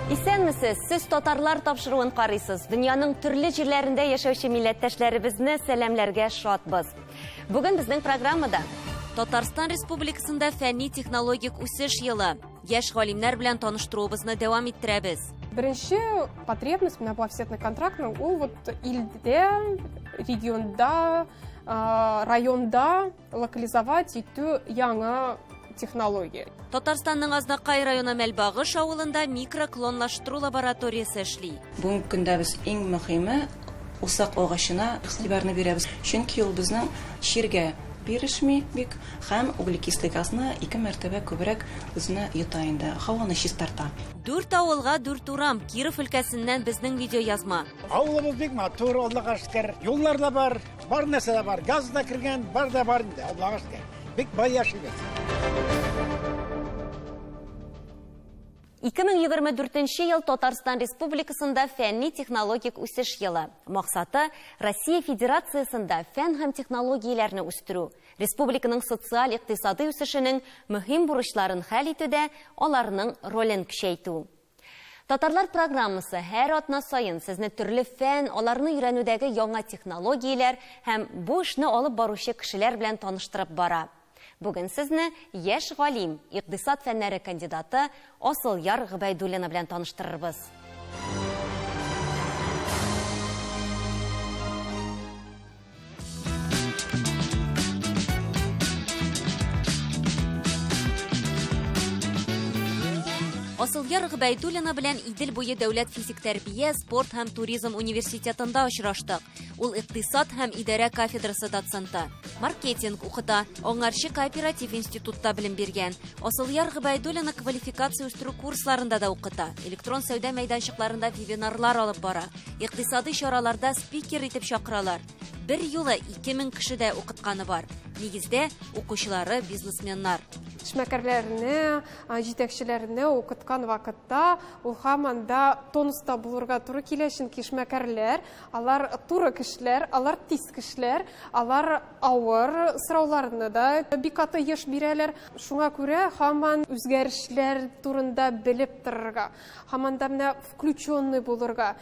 Исәнмесез, сез татарлар тапшыруын карыйсыз. Дөньяның төрле җирләрендә яшәүче милләттәшләребезне сәламләргә шатбыз. Бүген безнең программада Татарстан Республикасында фәнни-технологик үсеш елы. Яшь галимнәр белән таныштыруыбызны дәвам иттерәбез. Беренче потребность менә бу офсетный контрактның ул илдә, регионда, районда локализовать итү яңа технология. Татарстанның Азнакай районы Мәлбагыш авылында микроклонлаштыру лабораториясе эшли. Бүгенге көндә без иң мөһиме усак агачына игътибарны бирәбез. Чөнки ул безнең чиргә бирешми бик һәм углекислый газны 2 мәртәбә күбрәк үзенә йота инде. Һаваны чистарта. 4 авылга 4 урам Киров өлкәсеннән безнең видео язма. Авылыбыз бик матур, Аллага шөкер. Юллар да бар нәрсә дә бар. Газ да кергән, бар да бар инде, Аллага шөкер. Бик бай яшибез. 2024 ел Татарстан Республикасында фәнни-технологик үсеш елы. Максаты Россия Федерациясында фән һәм технологияләрне үстерү, республиканың социаль-икътисади үсешенең мөһим бурычларын хәл итүдә аларның ролен көчәйтү. Татарлар программасы һәр атна сайын сезне төрле фән, аларны өйрәнүдәге яңа технологияләр һәм бу эшне алып баручы кешеләр белән таныштырып бара. Бүген сезне яшь галим, икътисад фәннәре кандидаты Асылъяр Гобәйдуллина белән таныштырырбыз. Асылъяр Гобәйдуллина белән Идел буе дәүләт физик тәрбия, спорт һәм туризм университетында очраштык. Ул икътисад һәм идарә кафедрасы доценты. Маркетинг укыта, аңарчы кооператив институтта белем биргән. Асылъяр Гобәйдуллина квалификация үстерү курсларында да укыта. Электрон сәүдә мәйданчыкларында вебинарлар алып бара. Икътисади чараларда спикер итеп чакыралар. Бер юлы 2000 кешедә укытканы бар. Нигездә укучылары бизнесменнар. Эшмәкәрләрне, җитәкчеләрне укыткан вакытта ул һаманда тонуста булырга туры килә, чөнки эшмәкәрләр, алар туры кешеләр, алар тиз кешеләр, алар авыр сорауларны да бик каты еш бирәләр. Шуңа күрә һаман үзгәрешләр турында белеп торырга, һаманда менә включенный булырга.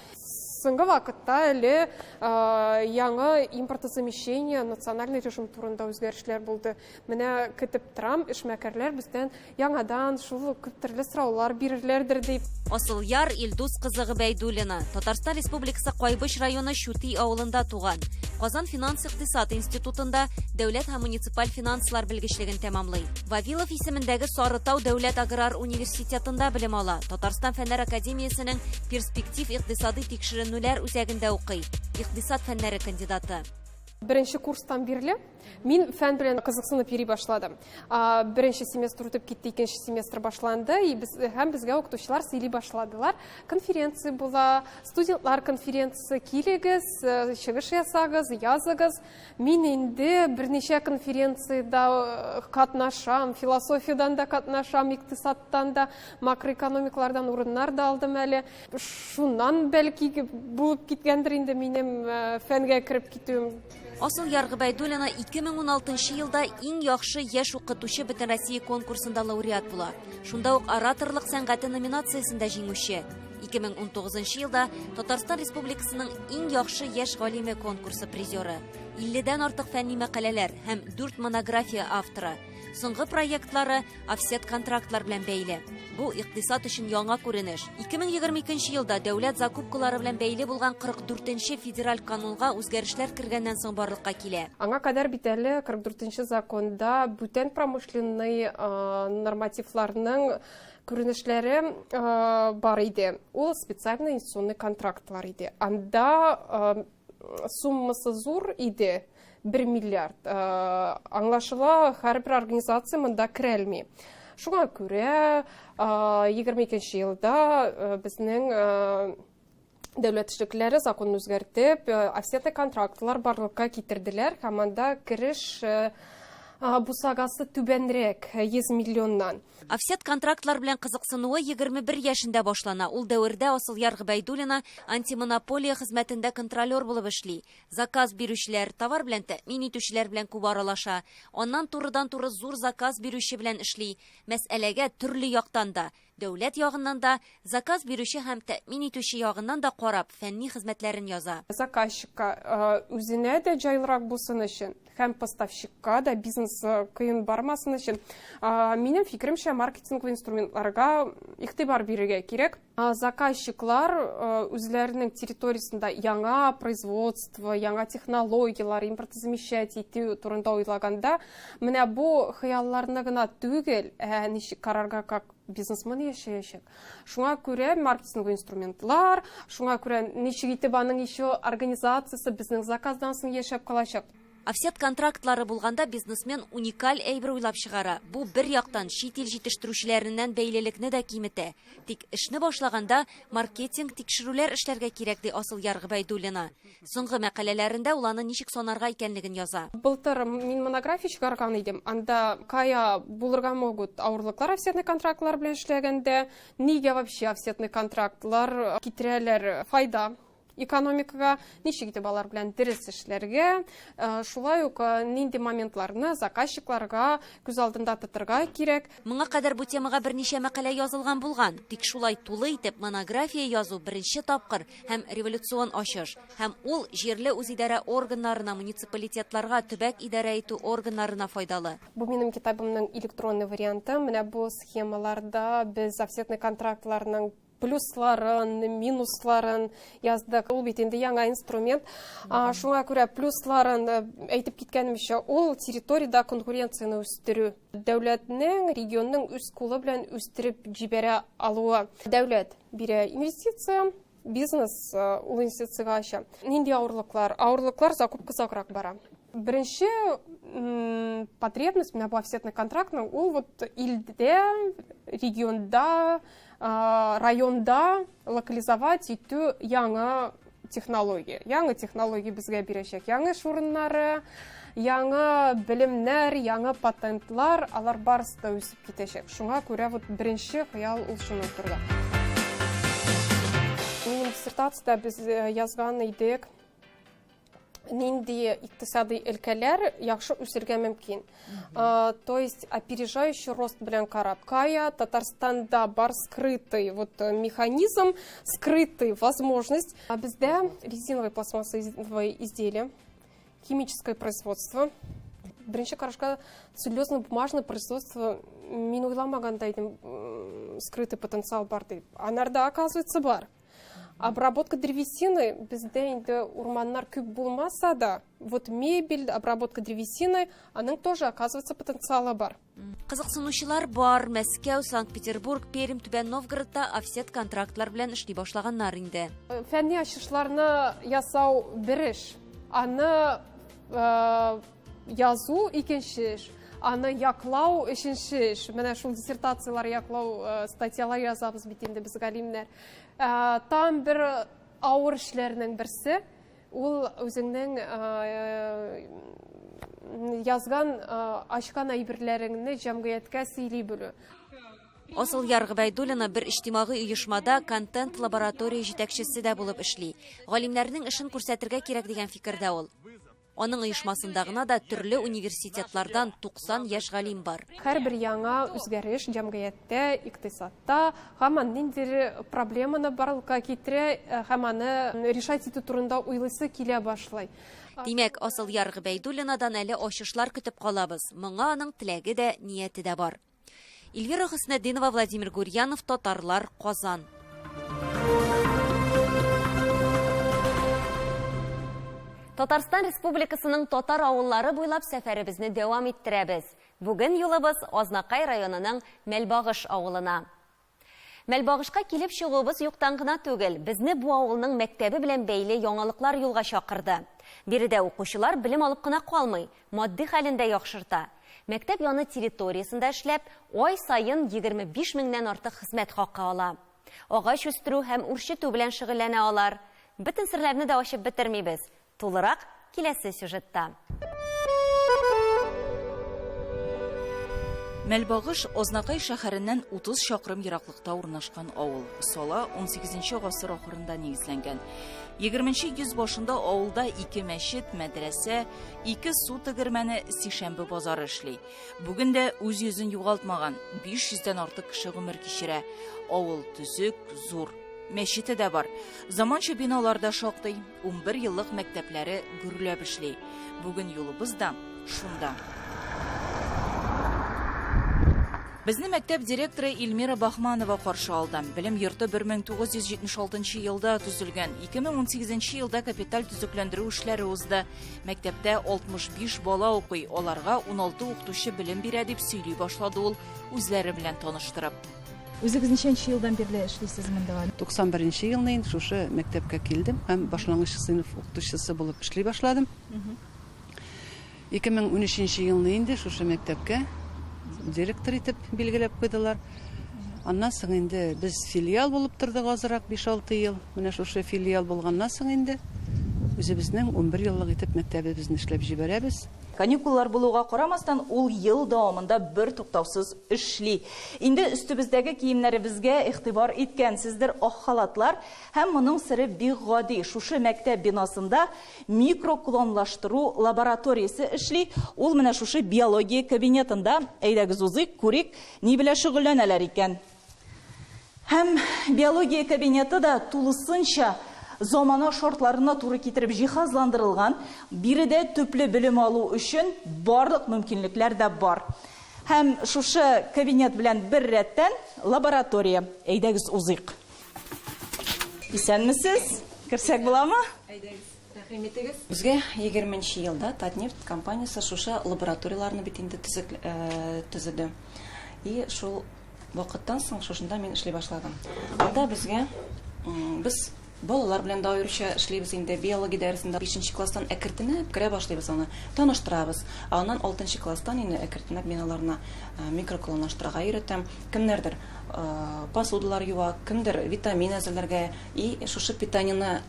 Соңгы вакытта әле яңа импортозамещение, национальный режим турында үзгәрешләр булды. Менә көтеп торам, эшмәкәрләр бездән яңадан шул күп төрле сораулар бирерләрдер дип. Асылъяр Илдус кызы Гобәйдуллина Татарстан Республикасы Кайбыш районы Шути авылында туган. Казан финанс-икътисад институтында дәүләт һәм муниципаль финанслар белгечлеген тәмамлый. Вавилов исемендәге Сарытау дәүләт аграр университетында белем ала. Татарстан фәннәр академиясенең перспектив икътисади тикшеренүләр үзәгендә укый. Икътисад фәннәре кандидаты. Беренче курстан бирле мин фән белән кызыксынып йөри башладым. Беренче семестр үтеп китте, икенче семестр башланды, һәм безгә укытучылар сөйли башладылар. Конференция була, студентлар конференциясе, килегез, чыгыш ясагыз, языгыз. Мин инде берничә конференциядә катнашам, философиядан да катнашам, икътисадтан да, макроэкономиклардан урыннар да алдым әле. Шуннан бәлки булып киткәндер инде минем фәнгә кереп китүем. Асылъяр Гобәйдуллина 2016 елда иң яхшы яшь укытучы бөтен Россия конкурсында лауреат була. Шунда ук ораторлык сәнгате номинациясендә җиңүче. 2019 елда Татарстан Республикасының иң яхшы яшь галиме конкурсы призеры. 50-дән артык фәнни мәкаләләр һәм 4 монография авторы. Соңгы проектлары офсет контрактлар белән бәйле. Бу икътисад өчен яңа күренеш. 2022 елда дәүләт закупкалары белән бәйле булган 44нче федераль канунга үзгәрешләр кергәннән соң барлыкка килә. Аңа кадәр бит әле 44нче законда бүтән промышленный нормативларның күренешләре бар иде. Ул специальный инвестиционный контрактлар иде. Анда суммасы зур иде. 1 миллиард. Аңлашыла, һәрбер организация монда керәлми. Шуңа күрә 22 елда безнең дәүләт эшлекләре законын үзгәртеп, офсетный контрактлар барлыкка китерделәр. Һәм анда кереш бусагасы түбәнрәк 100 миллионнан. Офсет контрактлар белән кызыксынуы 21 яшендә башлана. Ул дәвердә Асылъяр Гобәйдуллина антимонополия хезмәтендә контролер булып эшли. Заказ бирүчеләр, товар белән тәэмин итүчеләр белән күп аралаша. Аннан турыдан-туры зур заказ бирүче белән эшли. Мәсьәләгә төрле яктан да Дәүләт ягыннан да, заказ бирүче һәм тәэмин итүче ягыннан да карап, фәнни хезмәтләрен яза. Заказчикка үзенә дә җайлырак булсын өчен, һәм поставщикка да бизнес кыен бармасын өчен, минем фикеремчә, маркетинг инструментларга игътибар бирергә кирәк. Заказчиклар үзләренең территориясендә яңа производство, яңа технологиялар, импортозамещать итү турында уйлаганда, менә бу хыялларны гына түгел, ничек карарга, как бизнесмен яшәячәк. Шуңа күрә маркетинг инструментлар, шуңа күрә ничек итеп аның еще организациясе безнең заказдан соң яшәп калачак. Офсет контрактлары булганда бизнесмен уникаль әйбер уйлап чыгара. Бу бер яктан чит ил җитештерүчеләреннән бәйлелекне дә киметә. Тик эшне башлаганда маркетинг тикшерүләр эшләргә кирәк ди Асыл Яргы Байдуллина. Соңгы мәкаләләрендә ул аны ничек санарга икәнлеген яза. Былтыр мин монография чыгарган идем. Анда кая булырга могут авырлыклар офсетный контрактлар белән эшләгәндә, нигә вообще офсетный контрактлар китерәләр файда экономикага, ничек итеп алар белән дөрес эшләргә, шулай ук нинди моментларны заказчикларга күз алдында тотырга кирәк. Моңа кадәр бу темага берничә мәкалә язылган булган. Тик шулай тулы итеп монография язу беренче тапкыр һәм революцион ачыш. Һәм ул җирле үзидарә органнарына, муниципалитетларга, төбәк идарә итү органнарына файдалы. Бу минем китабымның электронный варианты. Менә бу схемаларда без офсетный контрактларның плюсларын, минусларын яздык. Ул бит инде яңа инструмент. Шуңа күрә плюсларын әйтеп киткәнемчә, ул территорияда конкуренцияны үстерү. Дәүләтнең, регионның үз кулы белән үстереп җибәрә алуы. Дәүләт бирә инвестиция, бизнес ул инвестицияга ача. Нинди авырлыклар? Авырлыклар закупка саграк бара. Беренче потребность менә бу офсетный контрактның ул вот илдә, регионда, районда локализовать итү яңа технология. Яңа технология безгә бирәчәк. Яңа эш урыннары, яңа белемнәр, яңа патентлар, алар барысы да үсеп китәчәк. Шуңа күрә вот беренче хыял ул шуны турында. Минем диссертациядә без язган идек, нинди икътисади өлкәләр яхшы үсергә мөмкин. То есть опережающий рост белән карап. Кая Татарстанда бар скрытый механизм, скрытый возможность. Бездә резиновый пластмассовые изделия, химическое производство. Беренче карашка целлюлозно-бумажное производство, мин уйламаганда идем, скрытый потенциал бар дип. Анарда оказывается бар. Обработка древесины, бездә инде урманнар күп булмаса да, вот мебель, обработка древесины, аның тоже, оказывается, потенциалы бар. Кызыксынучылар бар. Мәскәү, Санкт-Петербург, Пермь, Түбән Новгородта офсет контрактлар белән эшли башлаганнар инде. Фәнни ачышларны ясау бер эш, аны язу икенче эш, аны яклау өченче эш. Менә шул диссертациялар яклау, статьялар язабыз бит инде без галимнәр. Там бер авыр эшләрнең берсе, ул үзеңнең язган, ачкан әйберләреңне җәмгыятькә сөйли белү. Асыл Яргы Байдуллина бер иҗтимагый оешмада контент лаборатория җитәкчесе дә булып эшли. Галимнәрнең эшен күрсәтергә кирәк дигән фикердә ул. Аның оешмасында гына да төрле университетлардан 90 яшь галим бар. Һәрбер яңа үзгәреш җәмгыятьтә, икътисадта һәм ниндидер проблеманы барлыкка китерә, һәм аны решать итү турында уйлыйсы килә башлый. Димәк, Асыл Яргы Байдуллинадан әле ачышлар көтеп калабыз. Моңа аның теләге дә, нияте дә бар. Эльвира Хөснетдинова, Владимир Гурьянов, Татарлар, Казан. Татарстан Республикасының татар авыллары буйлап сәфәребезне дәвам иттерәбез. Бүген юлыбыз Азнакай районының Мәлбагыш авылына. Мәлбагышка килеп чыгуыбыз юктан гына түгел, безне бу авылның мәктәбе белән бәйле яңалыклар юлга чакырды. Биредә укучылар белем алып кына калмый, матди хәлендә яхшырта. Мәктәп яны территориясендә эшләп, ай сайын 25 меңнән артык хезмәт хакы ала. Агач үстерү һәм үрчетү белән шөгыльләнә алар. Бөтен серләрне дә ачып бетермибез. Тулырак киләсе сюжетта. Мәлбагыш Ознакай шәһәреннән 30 чакрым ераклыкта урнашкан авыл. Сала 18 гасыр ахырында нигезләнгән. 20-нче йөз башында авылда 2 мәчет, мәдрәсә, 2 су тегермәне, сишәмбе базары эшли. Бүген дә үз йөзен югалтмаган 500дән артык кеше гомер кичерә. Авыл төзек, зур. Мәчете дә бар. Заманча биналарда шактый, 11 еллык мәктәпләре гөрләп эшли. Бүген юлыбыз да шунда. Безне мәктәп директоры Илмира Бахманова каршы алды. Белем йорты 1976 елда төзелгән. 2018 елда капиталь төзекләндерү эшләре узды. Мәктәптә 65 бала укый. Аларга 16 укытучы белем бирә дип сөйли башлады ул, үзләре белән таныштырып. Үзегез ничәнче елдан бирле эшлисез монда? 91 елда инде шушы мәктәпкә килдем һәм башлангыч сыйныф укытучысы булып эшли башладым. 2013 елда инде шушы мәктәпкә директор итеп билгеләп куйдылар. Аннан соң инде без филиал булып тордык азрак 5-6 ел. Менә шушы филиал булганнан соң инде үзебезнең 11 еллык итеп мәктәбебезне эшләп җибәрәбез. Каникуллар булуга карамастан ул ел дәвамында бер туктаусыз эшли. Инде өстебездәге киемнәребезгә игътибар иткәнсездер, ак халатлар һәм моның сыры бик гади. Шушы мәктәп бинасында микроклонлаштыру лабораториясе эшли. Ул менә шушы биология кабинетында, әйдәгез узыйк, күрик, ни белән шөгыльләнәләр икән. Һәм биология кабинеты да тулысынча замана шартларына туры китереп җиһазландырылган, биредә төпле белем алу өчен барлык мөмкинлекләр дә бар. Һәм шушы кабинет белән бер рәттән лаборатория. Әйдәгез узыйк. Исәнмесез? Керсәк буламы? Әйдәгез, рәхим итегез. Безгә 20-нче елда Татнефть компаниясе шушы лабораторияларны бит инде төзеде. И шул вакыттан соң шушында мин эшли башладым. Анда безгә без балалар белән дә аеруча эшлибез инде. Биология дәресендә 5нче класстан әкертенеп керә башлыйбыз аны. Таныштырабыз. Аннан 6нчы класстан инде әкертенеп биналарына микроклонлаштырырга өйрәтәм. Кемнәрдер посудалар юа, кемдер витамин әзерләргә и шушы питаниены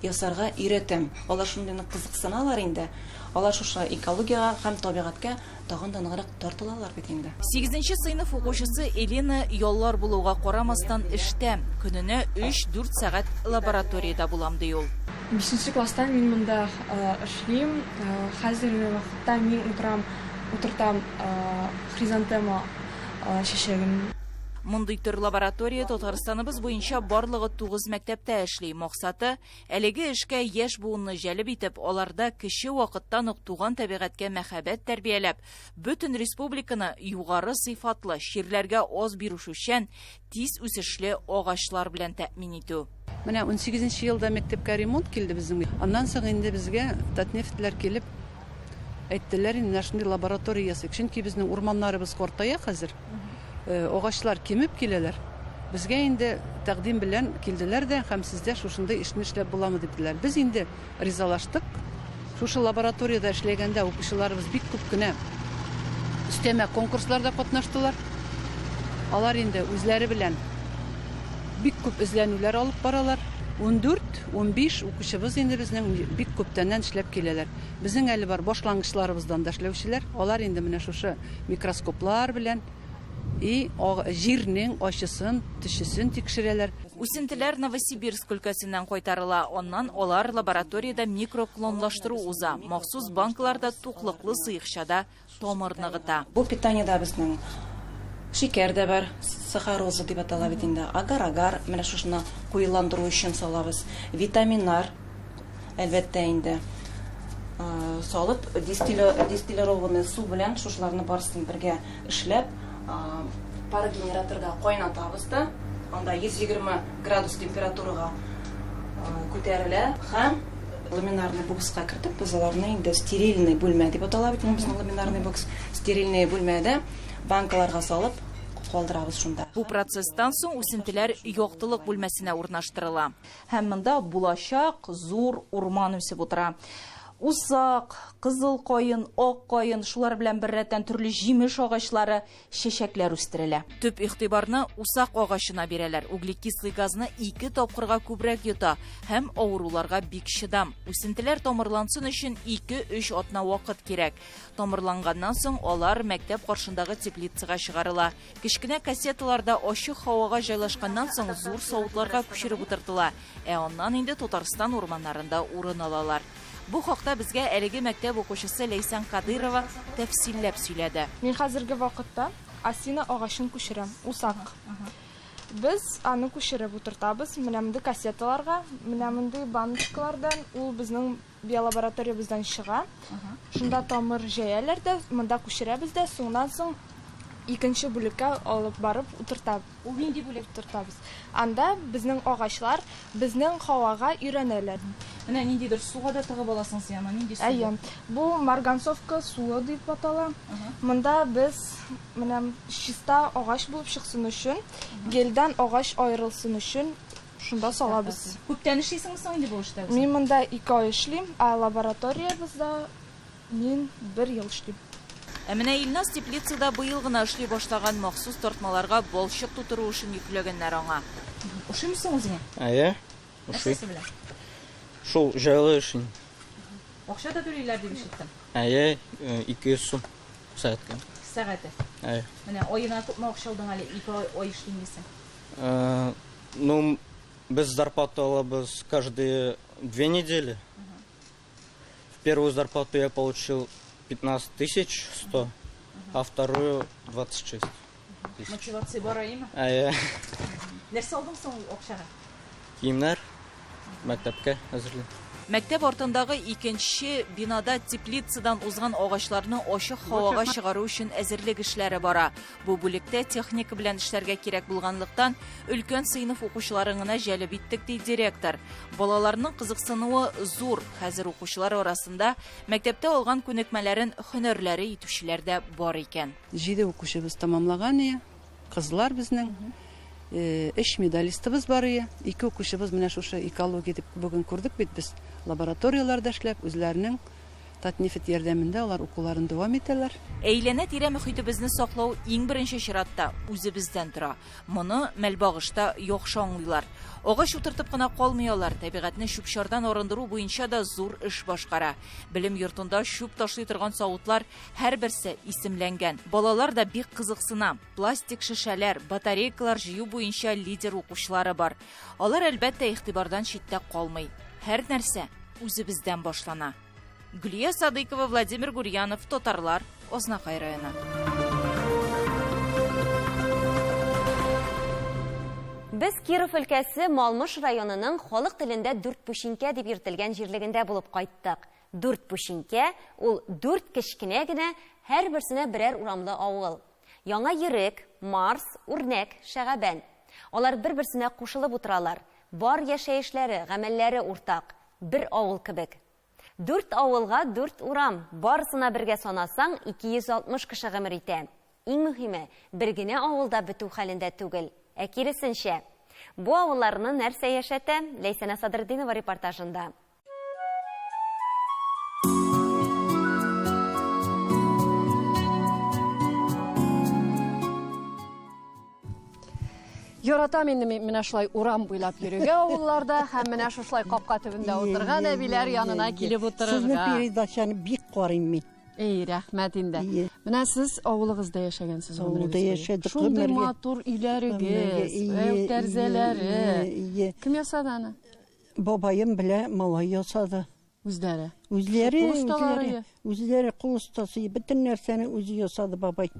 ясарга өйрәтәм. Алар шундый кызыксыналар инде. Алар шушы экологияга һәм табигатькә тагын да ныграк тартылалар бит инде. 8нче сыйныф укучысы Елена яллар булуга карамастан эштә. Көненә 3-4 сәгать лабораториядә булам ди ул. 5нче класстан мин монда эшлим. Хәзерге вакытта мин утыртам хризантема чәчәген. Мондый төр лаборатория Татарстаныбыз буенча барлыгы 9 мәктәптә эшли. Максаты әлеге эшкә яшь буынны җәлеп итеп, аларда кече вакыттан ук туган табигатькә мәхәббәт тәрбияләп, бөтен республиканы югары сыйфатлы, чирләргә аз бирүчән, тиз үсешле агачлар белән тәэмин итү. Менә 18 елда мәктәпкә ремонт килде безнең. Аннан соң инде безгә Татнефтьләр килеп әйттеләр, инде шундый лаборатория ясыйк. Чөнки безнең урманнарыбыз картая хәзер. Агачлар кимеп киләләр. Безгә инде тәкъдим белән килделәр дә һәм сездә шушындай эшне эшләп буламы диделәр. Без инде ризалаштык. Шушы лабораторияда эшләгәндә укучыларыбыз бик күп кенә өстәмә конкурсларда катнаштылар. Алар инде үзләре белән бик күп эзләнүләр алып баралар. 14-15 укучыбыз инде безнең бик күптәннән эшләп киләләр. Безнең әле бар башлангычларыбыздан да эшләүчеләр. Алар инде менә шушы микроскоплар белән и җирнең ачысын, төшесен тикшерәләр. Үсентеләр Новосибирск өлкәсеннән кайтарыла. Аннан алар лабораториядә микроклонлаштыру уза. Махсус банкларда туклыклы сыйыкчада тамыр ныгыта. Бу питаниедә безнең шикәр дә бар, сахароза дип атала бит инде. Агар-агар менә шушына куеландыру өчен салабыз. Витаминнар әлбәттә инде салып дистиллированный су белән шушыларны барсын бергә эшләп парогенераторга кайнатабыз да. Анда 120 градус температурага күтәрелә һәм ламинарный бокска кертеп без аларны инде стерильный бүлмә дип атала бит безнең ламинарный бокс. Стерильный бүлмәдә банкаларга салып калдырабыз шунда. Бу процесстан соң үсентеләр яктылык бүлмәсенә урнаштырыла. Һәм монда булачак зур урман үсеп утыра. Усак, кызыл койын, ак койын, шулар белән беррәттән төрле җимеш агачлары, чәчәкләр үстерелә. Төп игътибарны усак агачына бирәләр. Углекислый газны 2 тапкырга күбрәк йота һәм авыруларга бик чыдам. Үсентеләр тамырлансын өчен 2-3 атна вакыт кирәк. Тамырланганнан соң алар мәктәп каршындагы теплицага чыгарыла. Кечкенә кассеталарда ачык һавага җайлашканнан соң зур савытларга күчереп утыртыла. Аннан инде Татарстан урманнарында урын алалар. Бу хакта безгә әлеге мәктәп укучысы Лейсан Кадырова тәфсилләп сөйләде. Мин хәзерге вакытта осина агачын күчерәм, усак. Без аны күчереп утыртабыз, менә монда кассеталарга, менә монда баночкалардан, ул безнең биолабораториябыздан чыга. Шунда тамыр җәяләр дә, монда күчерәбез дә, соңнан соң икенче бүлеккә алып барып утыртабыз. Ул нинди бүлек? Утыртабыз. Анда безнең агачлар безнең һавага өйрәнәләр. Менә ниндидер суга да тыгып аласың син, нинди су? Әйе. Бу марганцовка суы дип атала. Монда без менә чиста агач булып чыксын өчен, гелдән агач аерылсын өчен шунда салабыз. Күптән эшлисеңме соң инде бу эштә? Мин монда 2 ай эшлим, а лабораториябызда мин 1 ел эшлим. Менә Илназ теплицада быел гына эшли башлаган махсус тартмаларга балчык тутыру өчен йөкләгәннәр аңа. Ушыймсың үзеңә? Әйе. Ушый. Әсәсе белән. Шул җайлы эшин. Акча да түлиләр дип ишеттем. Әйе, 200 сум сәгатькә. Сәгате. Әйе. Менә аена күпме акча алдың әле 2 ай эшлим дисең? Ну, без зарплату алабыз каждые 2 недели. В первую зарплату я получил 15 100, а вторую 26 тысяч. Мотивация бара имя? Әйе. Нәрсә алдың соң акчага? Киемнәр мәктәпкә әзерлим. Мәктәп артындагы икенче бинада теплицадан узган агачларны ачык һавага чыгару өчен әзерлек эшләре бара. Бу бүлектә техника белән эшләргә кирәк булганлыктан өлкән сыйныф укучыларын гына җәлеп иттек ди директор. Балаларның кызыксынуы зур. Хәзер укучылар арасында мәктәптә алган күнекмәләрен һөнәрләре итүчеләр дә бар икән. 7 укучыбыз тамамлаган, кызлар безнең. 3 медалистыбыз бар, 2 укучыбыз менә шушы экология дип бүген күрдек бит без. Лабораторияларда эшләп, үзләренең Татнефть ярдәмендә алар укуларын дәвам итәләр. Әйләнә-тирә мөхитебезне саклау иң беренче чиратта үзебездән тора. Моны Мәлбагышта яхшы аңлыйлар. Агач утыртып кына калмыйлар, табигатьне чүп-чардан арындыру буенча да зур эш башкара. Белем йортында чүп ташлый торган савытлар һәрберсе исемләнгән. Балалар да бик кызыксына. Пластик шешәләр, батарейкалар җыю буенча лидер укучылары бар. Алар әлбәттә игътибардан читтә калмый. Һәр нәрсә үзебездән башлана. Гүлия Садыкова, Владимир Гурьянов, Татарлар, Ознакай районы. Без Киров өлкәсе Малмыш районының халык телендә 4 пүшинкә дип йөртелгән җирлегендә булып кайттык. 4 пүшинкә ул 4 кечкенә генә, һәр берсенә берәр урамлы авыл. Яңа Ерек, Марс, Үрнәк, Шәгабән. Алар бер-берсенә кушылып утыралар. Бар яшәешләре, гамәлләре уртак. Бер авыл кебек. 4 авылга 4 урам. Барысына бергә санасаң 260 кеше гомер итә. Иң мөһиме, бер генә авылда бетү хәлендә түгел. Киресенчә. Бу авылларны нәрсә яшәтә? Ләйсәнә Садырдинова репортажында. Яратам инде менә шулай урам буйлап йөрүгә авылларда һәм менә шулай капка төбендә утырган әбиләр янына килеп утырырга. Сезне передачаны бик карыйм мин. Рәхмәт инде. Менә сез авылыгызда яшәгәнсез гомерегез. Авылда яшәдек. Шундый матур үйләрегез, тәрзәләре. Кем ясады аны? Бабаем белә малай ясады. Үзләре. Үзләре кул остасы. Бөтен нәрсәне үзе ясады бабай.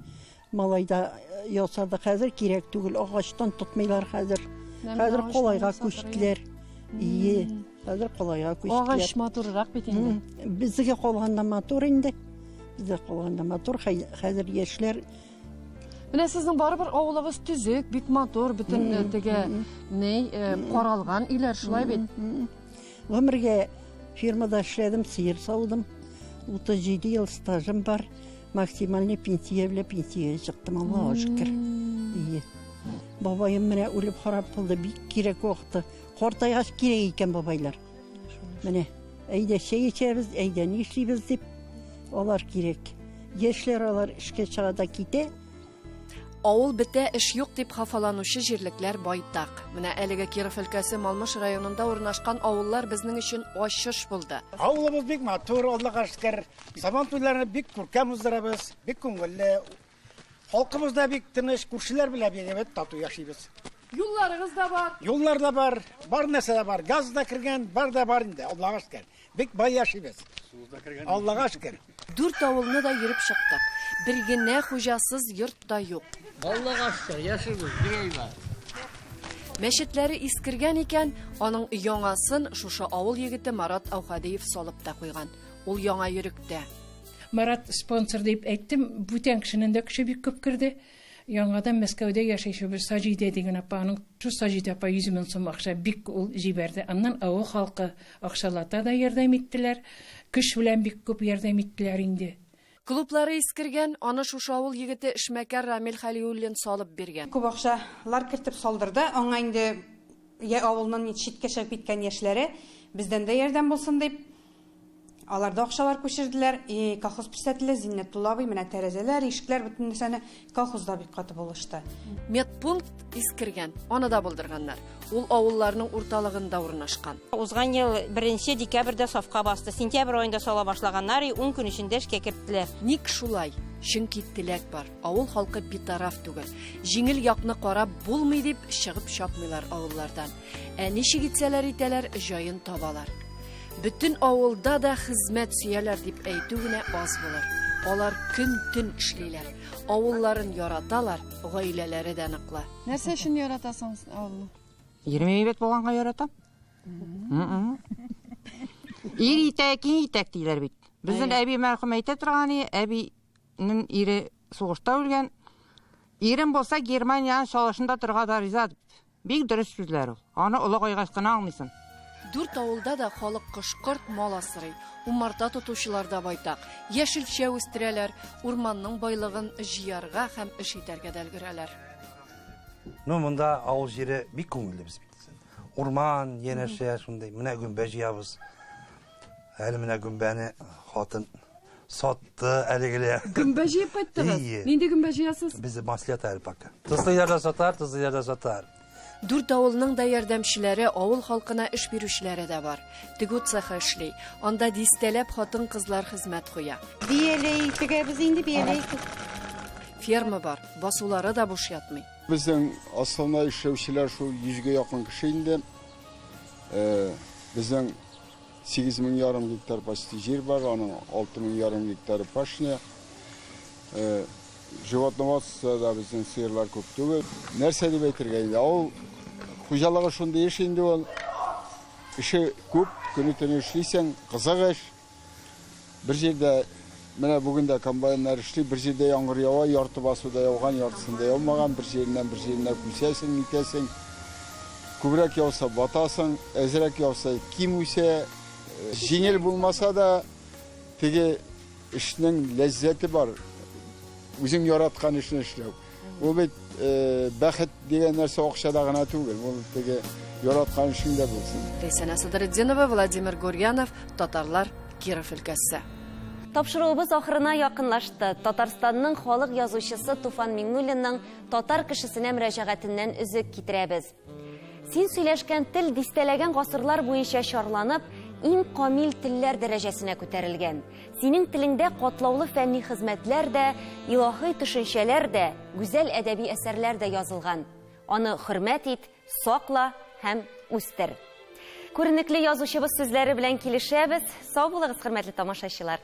Малайда ясады. Хәзер кирәк түгел, агачтан тотмыйлар хәзер. Хәзер колайга күчтеләр. Хәзер колайга күчтеләр. Агач матуррак бит инде. Безгә калганда матур инде. Безгә калганда матур, хәзер яшьләр. Менә сезнең барыбер авылыгыз төзек, бик матур, бөтен теге каралган үйләр шулай бит. Гомергә фирмада эшләдем, сыер саудым. 37 ел стажым бар. Максимальный пенсия белән пенсия чыктым, Аллаһка шөкер. Бабаем менә үлеп харап булды, бик кирәк вакыты. Картайгач кирәк икән бабайлар. Менә әйдә чәй эчәбез, әйдә ни эшлибез дип алар кирәк. Яшьләр алар эшкә чыга да китә. Авыл бетә, эш юк дип хафаланучы җирлекләр байтак. Менә әлеге Киров өлкәсе Малмыш районында урнашкан авыллар безнең өчен ачыш булды. Авылыбыз бик матур, Аллага шөкер. Заман туйларны бик күркәм уздырабыз, бик күңелле. Халкыбыз да бик тыныч, күршеләр белән бәйнәбез тату яшибез. Юлларыгыз да бар. Юллар да бар нәрсә дә бар. Газ да кергән, бар да бар инде. Аллага шөкер. Бик бай яшибез. Аллага шөкер. 4 авылны да йөреп чыктык. Бер генә хуҗасыз йорт та юк. Аллага шөкер, яшибез, бигәй бар. Мәчетләре искергән икән, аның яңасын шушы авыл егете Марат Аухадиев салып та куйган. Ул яңа йөректә. Марат спонсор дип әйттем, бүтән кешенең дә кеше бик күп керде. Яңадан Мәскәүдә яшәүче бер Саҗидә дигән апаның, шу Саҗидә апа 100 мең сум акча бик ул җибәрде. Аннан авыл халкы акчалата да ярдәм иттеләр. Көч белән бик күп ярдәм иттеләр инде. Клублары искергән, аны шушы авыл егете эшмәкәр Рамил Халиуллин салып биргән. Күп акчалар кертеп салдырды. Аңа инде авылның читкә чыгып киткән яшьләре бездән дә ярдәм булсын дип аларда акчалар күчерделәр. Колхоз председателе Зиннәтулла абый менә тәрәзәләр, ишекләр бөтен нәрсәне колхозда бик каты булышты. Медпункт искергән, аны да булдырганнар. Ул авылларның урталыгында урнашкан. Узган ел 1 декабрьдә сафка басты. Сентябрь айында сала башлаганнар, 10 көн эчендә эшкә керттеләр. Ник шулай? Чөнки теләк бар. Авыл халкы битараф түгел. Җиңел якны карап булмый дип чыгып чапмыйлар авыллардан. Ничек итсәләр итәләр, җаен табалар. Бүтән авылда да хезмәт сөяләр дип әйтү генә аз булыр. Алар көн-төн эшлиләр. Авылларын яраталар, гаиләләре дә ныклы. Нәрсә өчен яратасың авылны? 20 бет булганга яратам. Ир итәк, итәк диләр бит. Безнең әби мәрхүм әйтә торган, әбинең ире сугышта үлгән. Ирем булса Германия шалашында торга да риза. Бик дөрес сүзләр ул. Аны олы кайгач кына алмыйсың. 4 авылда да халык кышкырт мал асрый. Умарта тотучылар да байтак. Яшелчә үстерәләр, урманның байлыгын җыярга һәм эш итәргә дә өлгерәләр. Монда авыл җире бик күңелле без бит. Урман, янәшә шундай, менә гөмбә җыябыз. Әле менә гөмбәне хатын сатты, әлегеле. Гөмбә җыеп кайттыгыз. Нинди гөмбә җыясыз? Без маслят әле пока. Тузлыйларда сатар, тузлыйларда сатар. 4 авылның да ярдәмчеләре, авыл халкына эш бирүчеләре дә бар. Тегү цехы эшли. Анда дистәләп хатын-кызлар хезмәт куя. Бияләй, тегәбез инде бияләй. Ферма бар, басулары да буш ятмый. Безнең основной эшләүчеләр шул 100-гә якын кеше инде. Безнең 8,5 гектар почти җир бар, аның 6,5 гектары пашня. Животноводствода безнең сыерлар күп түгел. Нәрсә дип әйтергә инде? Ул хуҗалыгы шундый эш инде ул. Эше күп, көне-төне эшлисәң, кызык эш. Бер җирдә менә бүген дә комбайннар эшли, бер җирдә яңгыр ява, ярты басуда яуган, яртысында яумаган, бер җиреннән күсәсең, итәсең. Күбрәк яуса батасың, әзрәк яуса ким үсә. Җиңел булмаса да теге эшнең ләззәте бар. Үзең яраткан эшне эшләү. Ул бит бәхет дигән нәрсә акчада гына түгел, ул теге яраткан эшеңдә булсын. Рәйсәнә Садретдинова, Владимир Гурьянов, Татарлар, Киров өлкәсе. Тапшыруыбыз ахырына якынлашты. Татарстанның халык язучысы Туфан Миңнуллинның татар кешесенә мөрәҗәгатеннән үзек китерәбез. Син сөйләшкән тел дистәләгән гасырлар буенча чарланып, иң камил телләр дәрәҗәсенә күтәрелгән. Синең телеңдә катлаулы фәнни хезмәтләр дә, илаһи төшенчәләр дә, гүзәл әдәби әсәрләр дә язылган. Аны хөрмәт ит, сакла һәм үстер. Күренекле язучыбыз сүзләре белән килешәбез. Сау булыгыз, хөрмәтле тамашачылар.